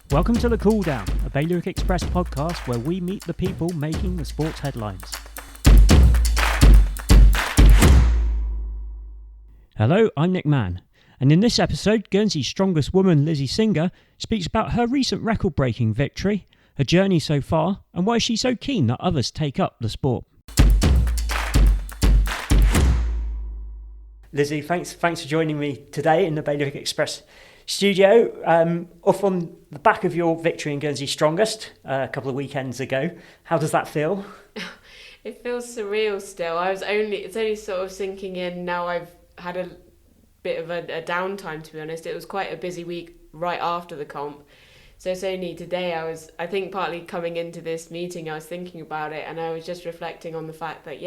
Welcome to The Cool Down, a Bailiwick Express podcast where we meet the people making the sports headlines. Hello, I'm Nick Mann, and in this episode, Guernsey's strongest woman, Lizzie Singer, speaks about her recent record-breaking victory, her journey so far, and why she's so keen that others take up the sport. Lizzie, thanks for joining me today in the Bailiwick Express studio, off on the back of your victory in Guernsey Stongest a couple of weekends ago. How does that feel? It feels surreal still. It's only sort of sinking in now. I've had a bit of a downtime, to be honest. It was quite a busy week right after the comp. So it's only today I think partly coming into this meeting, I was thinking about it and I was just reflecting on the fact that,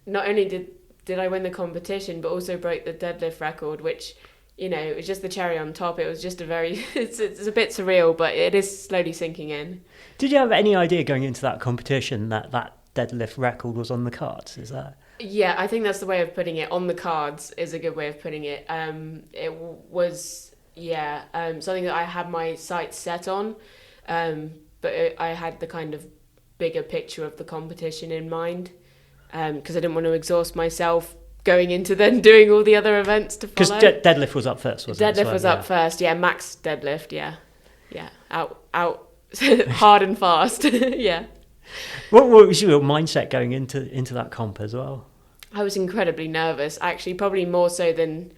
not only did I win the competition, but also broke the deadlift record, which, you know, it was just the cherry on top. It was just it's a bit surreal, but it is slowly sinking in. Did you have any idea going into that competition that deadlift record was on the cards? Is that? Yeah, I think that's the way of putting it. On the cards is a good way of putting it. It was, something that I had my sights set on, but I had the kind of bigger picture of the competition in mind, because I didn't want to exhaust myself going into then doing all the other events to follow. Because deadlift was up first, wasn't it? Deadlift was up first, max deadlift, out hard and fast, What was your mindset going into that comp as well? I was incredibly nervous, actually, probably more so than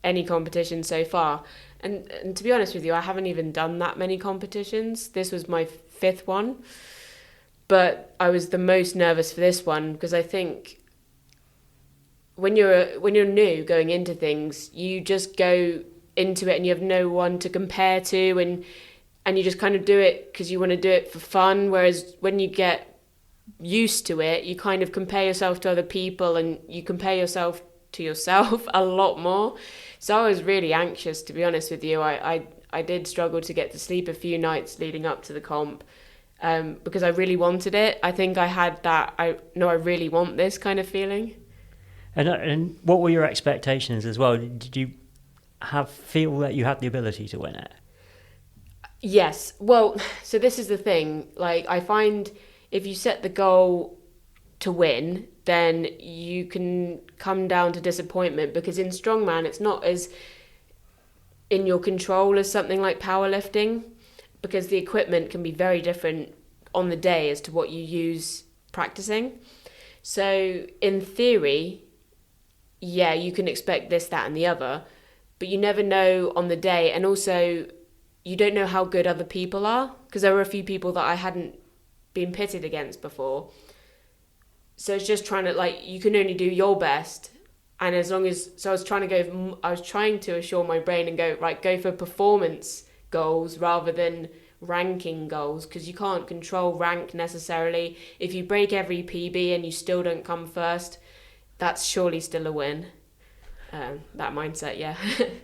any competition so far. And to be honest with you, I haven't even done that many competitions. This was my fifth one. But I was the most nervous for this one because I think when you're new going into things, you just go into it and you have no one to compare to, and you just kind of do it because you want to do it for fun. Whereas when you get used to it, you kind of compare yourself to other people and you compare yourself to yourself a lot more. So I was really anxious, to be honest with you. I did struggle to get to sleep a few nights leading up to the comp, because I really wanted it. I think I had that, I really want this kind of feeling. And what were your expectations as well? Did you feel that you had the ability to win it? Yes. Well, so this is the thing. Like, I find if you set the goal to win, then you can come down to disappointment, because in strongman, it's not as in your control as something like powerlifting, because the equipment can be very different on the day as to what you use practicing. So in theory, you can expect this, that, and the other, but you never know on the day. And also, you don't know how good other people are, because there were a few people that I hadn't been pitted against before. So it's just trying to, you can only do your best. And I was trying to assure my brain and go for performance goals rather than ranking goals, because you can't control rank necessarily. If you break every PB and you still don't come first, that's surely still a win. That mindset,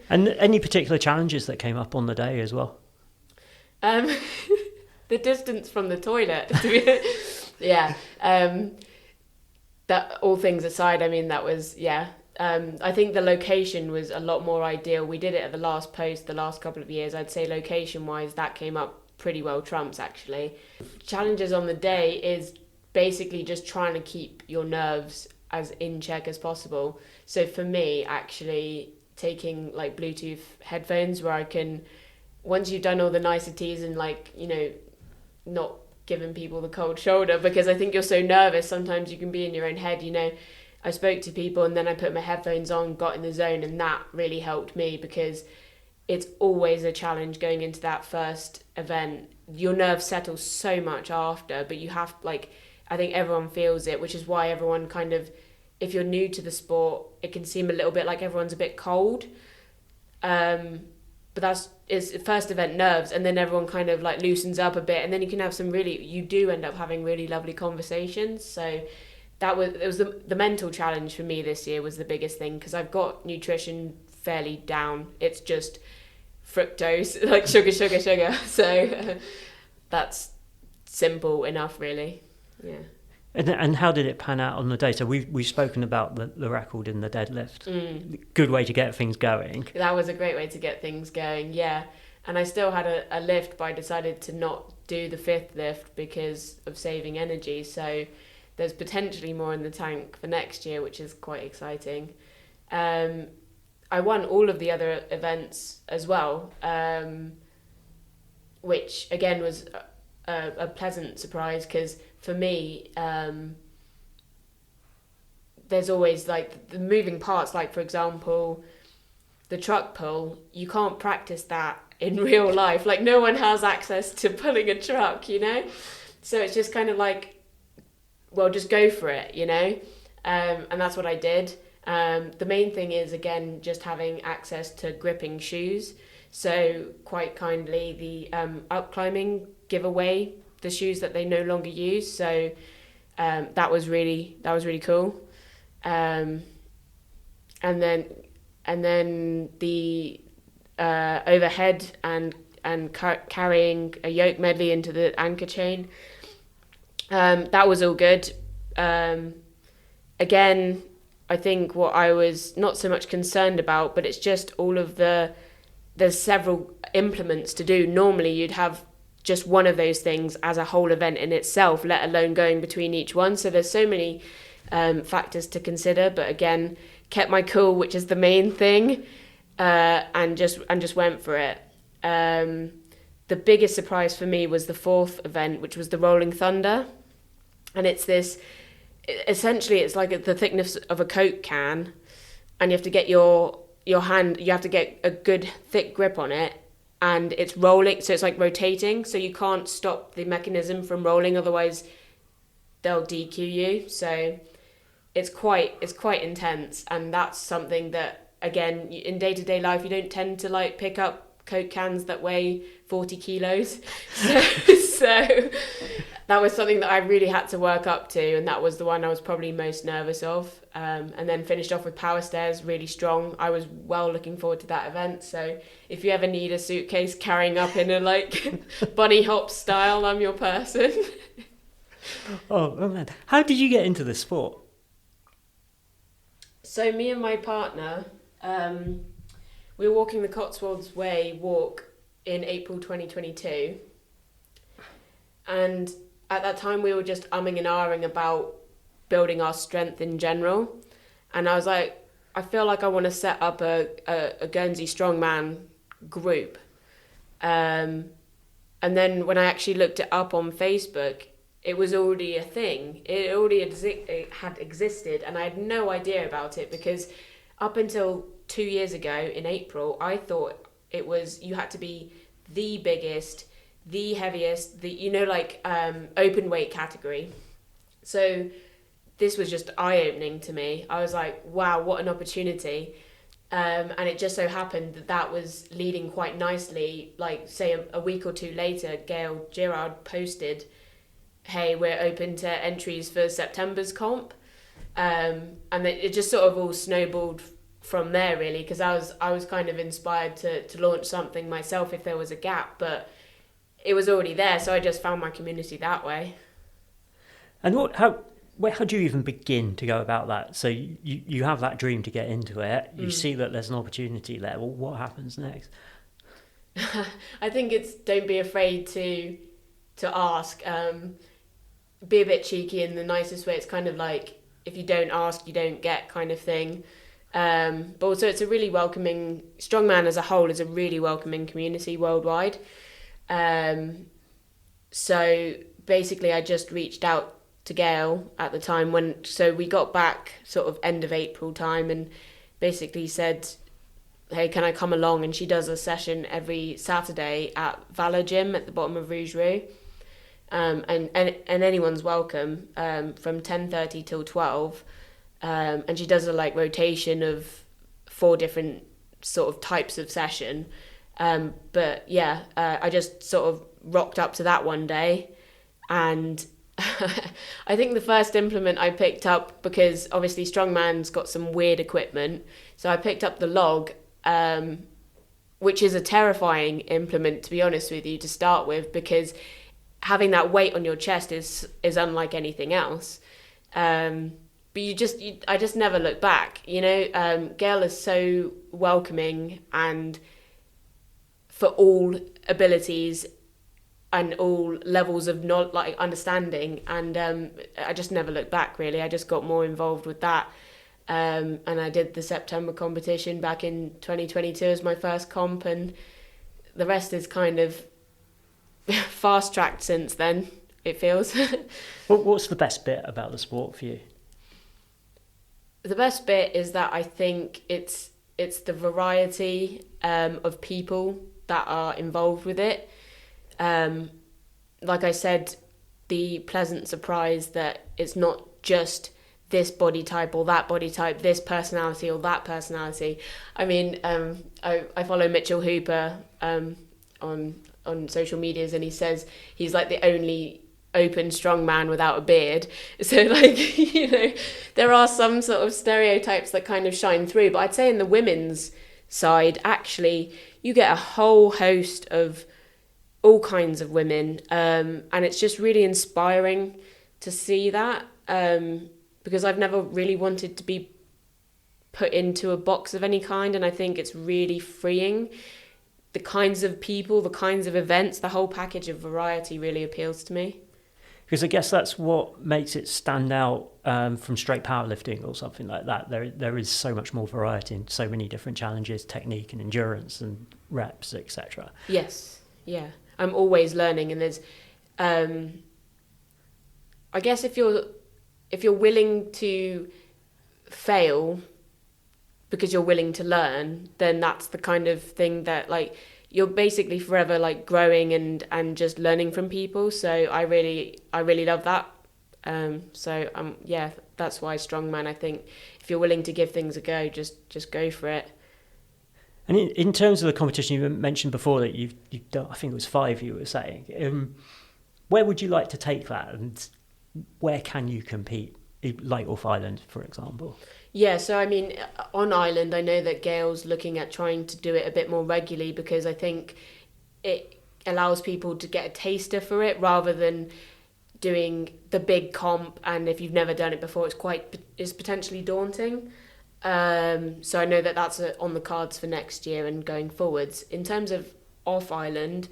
And any particular challenges that came up on the day as well? The distance from the toilet. That, all things aside, I mean, that was, I think the location was a lot more ideal. We did it at the last post the last couple of years. I'd say location-wise, that came up pretty well trumps, actually. Challenges on the day is basically just trying to keep your nerves as in check as possible. So for me, actually, taking Bluetooth headphones where I can, once you've done all the niceties and not giving people the cold shoulder, because I think you're so nervous, sometimes you can be in your own head. I spoke to people and then I put my headphones on, got in the zone, and that really helped me, because it's always a challenge going into that first event. Your nerves settle so much after, but you have, I think everyone feels it, which is why everyone kind of, if you're new to the sport, it can seem a little bit like everyone's a bit cold. But it's first event nerves, and then everyone kind of loosens up a bit, and then you can have you do end up having really lovely conversations. So it was the mental challenge for me this year was the biggest thing, because I've got nutrition fairly down. It's just fructose, sugar. So that's simple enough, really. Yeah. And how did it pan out on the day? So we've spoken about the record in the deadlift. Good way to get things going. That was a great way to get things going, yeah. and I still had a lift, but I decided to not do the 5th lift because of saving energy. So there's potentially more in the tank for next year, which is quite exciting. I won all of the other events as well, which again was a pleasant surprise, because for me, there's always like the moving parts, like for example, the truck pull. You can't practice that in real life. Like, no one has access to pulling a truck, so it's just kind of like, well, just go for it, and that's what I did. The main thing is, again, just having access to gripping shoes. So quite kindly, the up climbing give away the shoes that they no longer use. So that was really cool. And then the overhead and carrying a yoke medley into the anchor chain. That was all good. Again, I think what I was not so much concerned about, but it's just all of there's several implements to do. Normally you'd have just one of those things as a whole event in itself, let alone going between each one. So there's so many factors to consider, but again, kept my cool, which is the main thing, and just went for it. The biggest surprise for me was the 4th event, which was the Rolling Thunder, and it's essentially it's like the thickness of a Coke can, and you have to get your hand, you have to get a good thick grip on it, and it's rolling, so it's like rotating, so you can't stop the mechanism from rolling, otherwise they'll DQ you. So it's quite intense, and that's something that, again, in day-to-day life you don't tend to like pick up Coke cans that weigh 40 kilos. So that was something that I really had to work up to, and that was the one I was probably most nervous of. And then finished off with power stairs, really strong. I was well looking forward to that event. So if you ever need a suitcase carrying up in a like bunny hop style, I'm your person. Oh man, how did you get into the sport? So me and my partner, we were walking the Cotswolds Way walk in April 2022. And at that time we were just umming and ahhing about building our strength in general. And I was like, I feel like I want to set up a Guernsey strongman group. And then when I actually looked it up on Facebook, it was already a thing. It already had existed, and I had no idea about it, because up until 2 years ago in April, I thought it was, you had to be the biggest, the heaviest, open weight category. So this was just eye-opening to me. I was like, wow, what an opportunity. And it just so happened that was leading quite nicely. Like, say a week or two later, Gail Girard posted, hey, we're open to entries for September's comp. And it just sort of all snowballed from there, really, because I was kind of inspired to launch something myself if there was a gap, but it was already there, so I just found my community that way. And how do you even begin to go about that? So you have that dream to get into it, you see that there's an opportunity there. Well, what happens next? I think it's, don't be afraid to ask. Be a bit cheeky in the nicest way. It's kind of like, if you don't ask, you don't get kind of thing. But also it's a really welcoming, Strongman as a whole is a really welcoming community worldwide. So basically I just reached out to Gail at the time so we got back sort of end of April time, and basically said, hey, can I come along? And she does a session every Saturday at Valor Gym at the bottom of Rouge Rue. And anyone's welcome, from 10:30 till 12. And she does a rotation of 4 different sort of types of session. But yeah, I just sort of rocked up to that one day, and I think the first implement I picked up, because obviously Strongman's got some weird equipment, so I picked up the log, which is a terrifying implement, to be honest with you, to start with, because having that weight on your chest is unlike anything else. But I just never look back, Gail is so welcoming and for all abilities and all levels of understanding, and I just never looked back really. I just got more involved with that, and I did the September competition back in 2022 as my first comp, and the rest is kind of fast-tracked since then, it feels. What's the best bit about the sport for you? The best bit is that I think it's the variety of people that are involved with it. Like I said, the pleasant surprise that it's not just this body type or that body type, this personality or that personality. I mean, I follow Mitchell Hooper on social medias, and he says he's like the only open strong man without a beard. So like, you know, there are some sort of stereotypes that kind of shine through, but I'd say in the women's side, actually, you get a whole host of all kinds of women, and it's just really inspiring to see that, because I've never really wanted to be put into a box of any kind, and I think it's really freeing. The kinds of people, the kinds of events, the whole package of variety really appeals to me. Because I guess that's what makes it stand out from straight powerlifting or something like that. There is so much more variety and so many different challenges, technique and endurance and reps, etc. Yes, yeah. I'm always learning, and there's, I guess if you're willing to fail because you're willing to learn, then that's the kind of thing that like you're basically forever like growing and just learning from people. So I really love that. Yeah, that's why strongman. I think if you're willing to give things a go, just go for it. And in terms of the competition, you mentioned before that you've done, I think it was 5 you were saying. Where would you like to take that, and where can you compete, like off island, for example? Yeah, so I mean, on island, I know that Gail's looking at trying to do it a bit more regularly, because I think it allows people to get a taster for it rather than doing the big comp, and if you've never done it before, it's potentially daunting. So I know that that's on the cards for next year and going forwards. In terms of off island,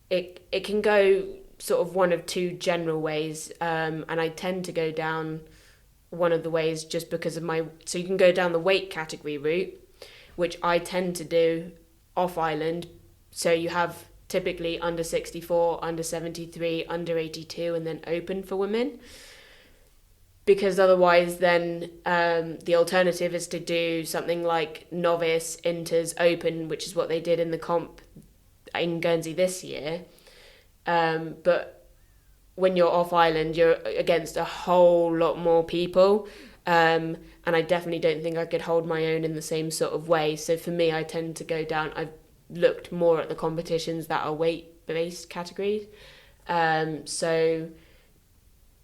it can go sort of one of two general ways, and I tend to go down one of the ways just because of so you can go down the weight category route, which I tend to do off island. So you have typically under 64, under 73, under 82, and then open for women. Because otherwise then the alternative is to do something like novice, inters, open, which is what they did in the comp in Guernsey this year. But when you're off island, you're against a whole lot more people. And I definitely don't think I could hold my own in the same sort of way. So for me, I tend to go down. I've looked more at the competitions that are weight-based categories. So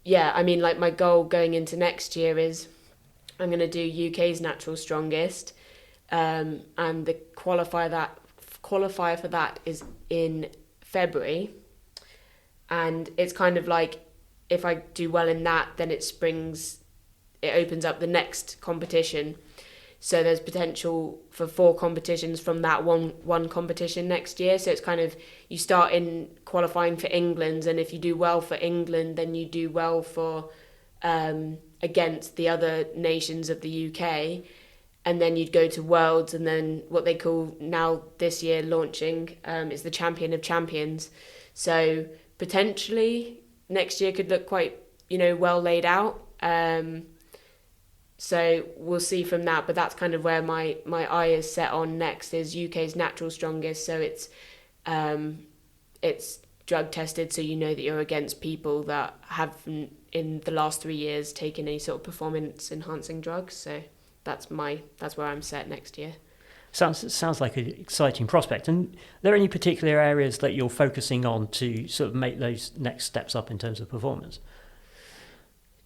yeah, I mean, like my goal going into next year is I'm going to do UK's natural strongest. And the qualifier for that is in February. And it's kind of like, if I do well in that, then it opens up the next competition. So there's potential for 4 competitions from that one competition next year. So it's kind of, you start in qualifying for England, and if you do well for England, then you do well for against the other nations of the UK. And then you'd go to Worlds, and then what they call now this year launching is the Champion of Champions. So potentially next year could look quite, well laid out. So we'll see from that, but that's kind of where my eye is set on next, is UK's natural strongest. So it's drug tested, so you know that you're against people that haven't in the last 3 years taken any sort of performance enhancing drugs. So that's where I'm set next year. Sounds like an exciting prospect. And are there any particular areas that you're focusing on to sort of make those next steps up in terms of performance?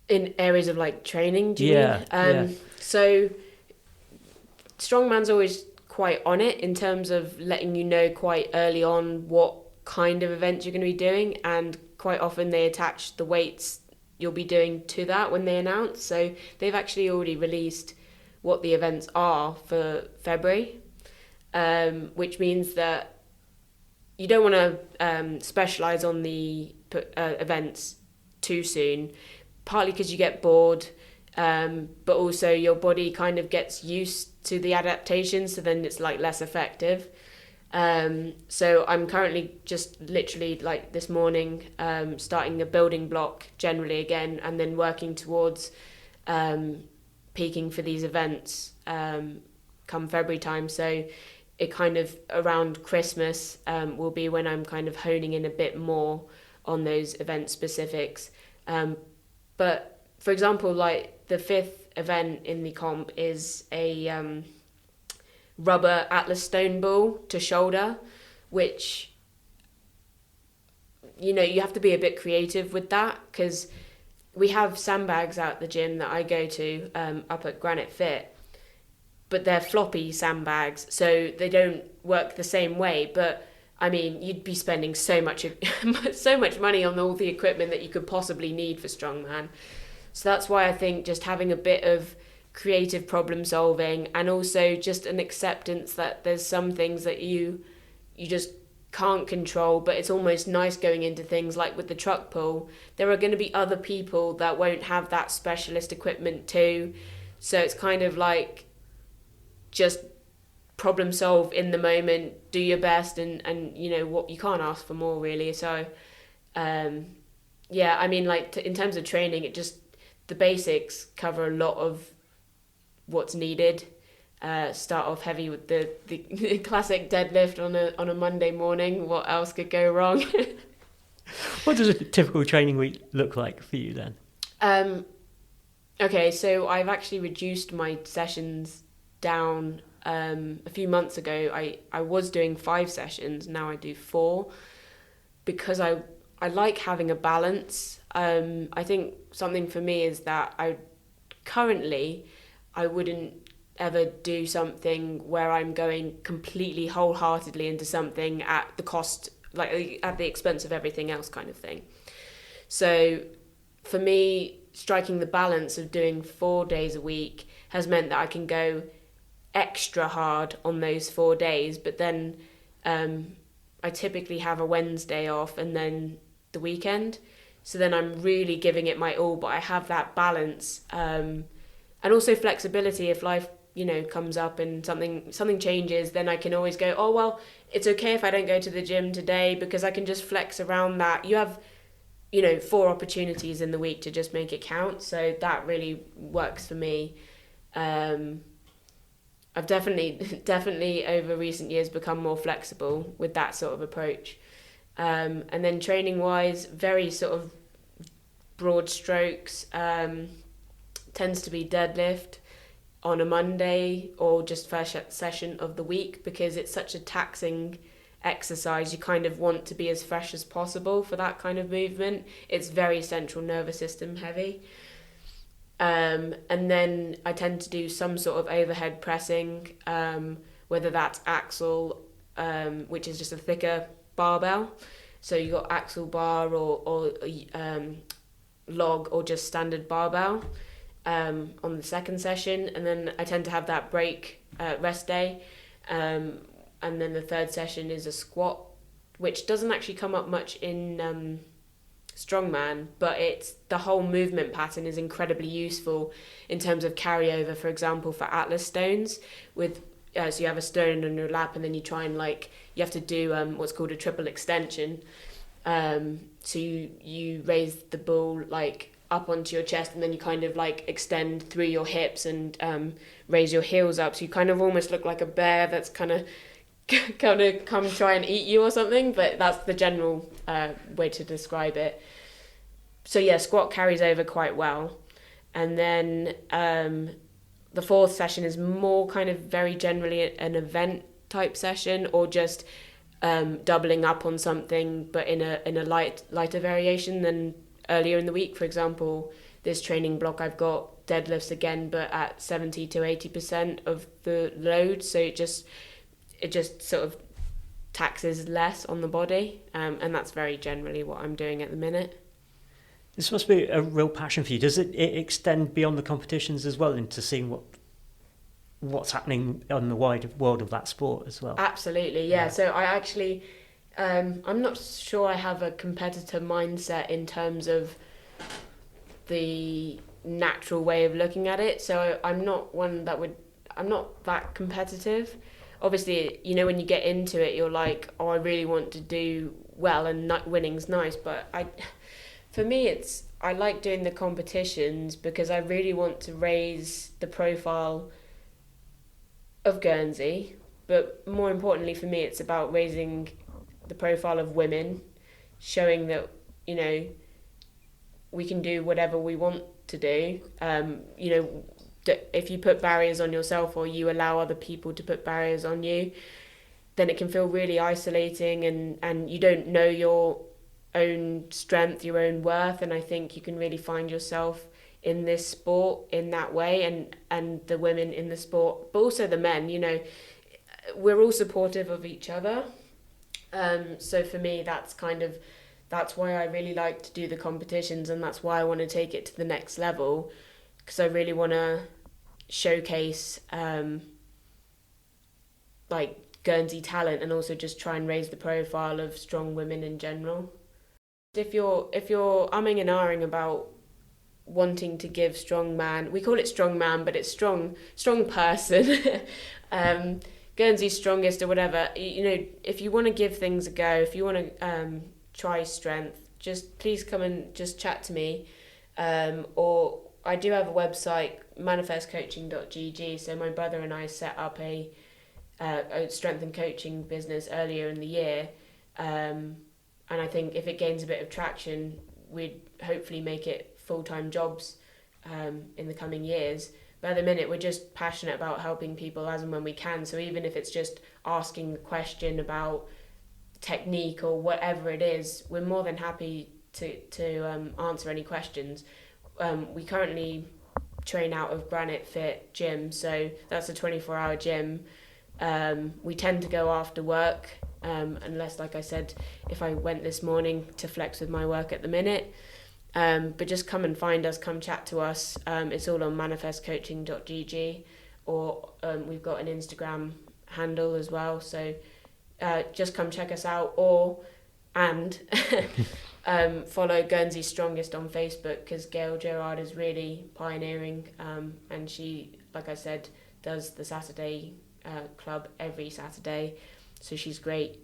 In areas of like training, do you mean? Yeah. So strongman's always quite on it in terms of letting you know quite early on what kind of events you're going to be doing, and quite often they attach the weights you'll be doing to that when they announce. So they've actually already released what the events are for February. which means that you don't want to specialise on the events too soon, partly because you get bored, but also your body kind of gets used to the adaptation, so then it's like less effective. So I'm currently just literally like this morning starting a building block generally again, and then working towards peaking for these events come February time. So it kind of around Christmas will be when I'm kind of honing in a bit more on those event specifics. But for example, like the 5th event in the comp is a rubber Atlas stone ball to shoulder, which, you know, you have to be a bit creative with that, because we have sandbags out the gym that I go to up at Granite Fit, but they're floppy sandbags, so they don't work the same way. But I mean, you'd be spending so much money on all the equipment that you could possibly need for strongman. So that's why I think just having a bit of creative problem solving, and also just an acceptance that there's some things that you just can't control, but it's almost nice going into things like with the truck pull. There are going to be other people that won't have that specialist equipment too. So it's kind of like just problem solve in the moment, do your best, and you know what, you can't ask for more really. So yeah, I mean, like in terms of training, it just, the basics cover a lot of what's needed. Start off heavy with the classic deadlift on a Monday morning. What else could go wrong? What does a typical training week look like for you then? Okay, so I've actually reduced my sessions down. A few months ago I was doing 5 sessions, now I do 4, because I like having a balance. I think something for me is that I wouldn't ever do something where I'm going completely wholeheartedly into something at the cost, like at the expense of everything else kind of thing. So for me, striking the balance of doing 4 days a week has meant that I can go extra hard on those 4 days, but then I typically have a Wednesday off and then the weekend, so then I'm really giving it my all, but I have that balance, and also flexibility. If life, you know, comes up and something changes, then I can always go, oh well, it's okay if I don't go to the gym today, because I can just flex around that. You have, you know, 4 opportunities in the week to just make it count, so that really works for me. I've definitely over recent years become more flexible with that sort of approach. And then training wise, very sort of broad strokes, tends to be deadlift on a Monday or just first session of the week, because it's such a taxing exercise. You kind of want to be as fresh as possible for that kind of movement. It's very central nervous system heavy. And then I tend to do some sort of overhead pressing, whether that's axle, which is just a thicker barbell. So you got axle bar or log, or just standard barbell on the second session. And then I tend to have that break rest day. And then the third session is a squat, which doesn't actually come up much in strongman, but it's the whole movement pattern is incredibly useful in terms of carryover. For example, for Atlas stones, with so you have a stone on your lap, and then you try and you have to do what's called a triple extension. So you raise the ball up onto your chest, and then you kind of extend through your hips and raise your heels up, so you kind of almost look like a bear that's kind of come try and eat you or something, but that's the general way to describe it. So yeah, squat carries over quite well. And then the fourth session is more kind of very generally an event type session, or just doubling up on something, but in a lighter variation than earlier in the week. For example, this training block I've got deadlifts again, but at 70 to 80% of the load, so it just sort of taxes less on the body, and that's very generally what I'm doing at the minute. This must be a real passion for you. Does it extend beyond the competitions as well, into seeing what what's happening on the wider world of that sport as well. Absolutely, yeah. So I actually, I'm not sure I have a competitor mindset in terms of the natural way of looking at it. So I'm not that competitive. Obviously, you know, when you get into it, you're like, oh, I really want to do well, and winning's nice. But for me, I like doing the competitions because I really want to raise the profile of Guernsey. But more importantly for me, it's about raising the profile of women, showing that, you know, we can do whatever we want to do. You know, if you put barriers on yourself or you allow other people to put barriers on you, then it can feel really isolating, and you don't know your own strength, your own worth. And I think you can really find yourself in this sport in that way, and the women in the sport, but also the men, you know, we're all supportive of each other. So for me, that's why I really like to do the competitions, and that's why I want to take it to the next level, because I really want to showcase like Guernsey talent, and also just try and raise the profile of strong women in general. If you're umming and ahhing about wanting to give strong man, we call it strong man, but it's strong person, Guernsey's strongest or whatever, you know, if you want to give things a go, if you want to try strength, just please come and just chat to me, or I do have a website, manifestcoaching.gg. So my brother and I set up a strength and coaching business earlier in the year, and I think if it gains a bit of traction, we'd hopefully make it full-time jobs in the coming years. But at the minute, we're just passionate about helping people as and when we can. So even if it's just asking a question about technique or whatever it is, we're more than happy to answer any questions. We currently train out of Granite Fit Gym, so that's a 24-hour gym. We tend to go after work, unless, like I said, if I went this morning to flex with my work at the minute. But just come and find us, come chat to us. It's all on manifestcoaching.gg, or we've got an Instagram handle as well. So just come check us out, and follow Guernsey Strongest on Facebook, because Gail Gerard is really pioneering, and she, like I said, does the Saturday club every Saturday. So she's great.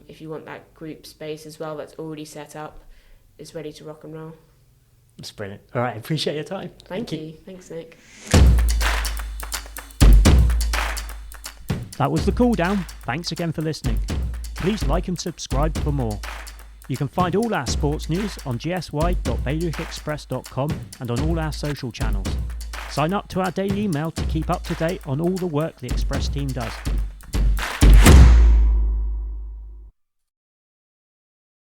If you want that group space as well, that's already set up, it's ready to rock and roll. That's brilliant. All right, appreciate your time. Thank you. Thanks, Nick. That was the cool down. Thanks again for listening. Please like and subscribe for more. You can find all our sports news on gsy.bailiwickexpress.com and on all our social channels. Sign up to our daily email to keep up to date on all the work the Express team does.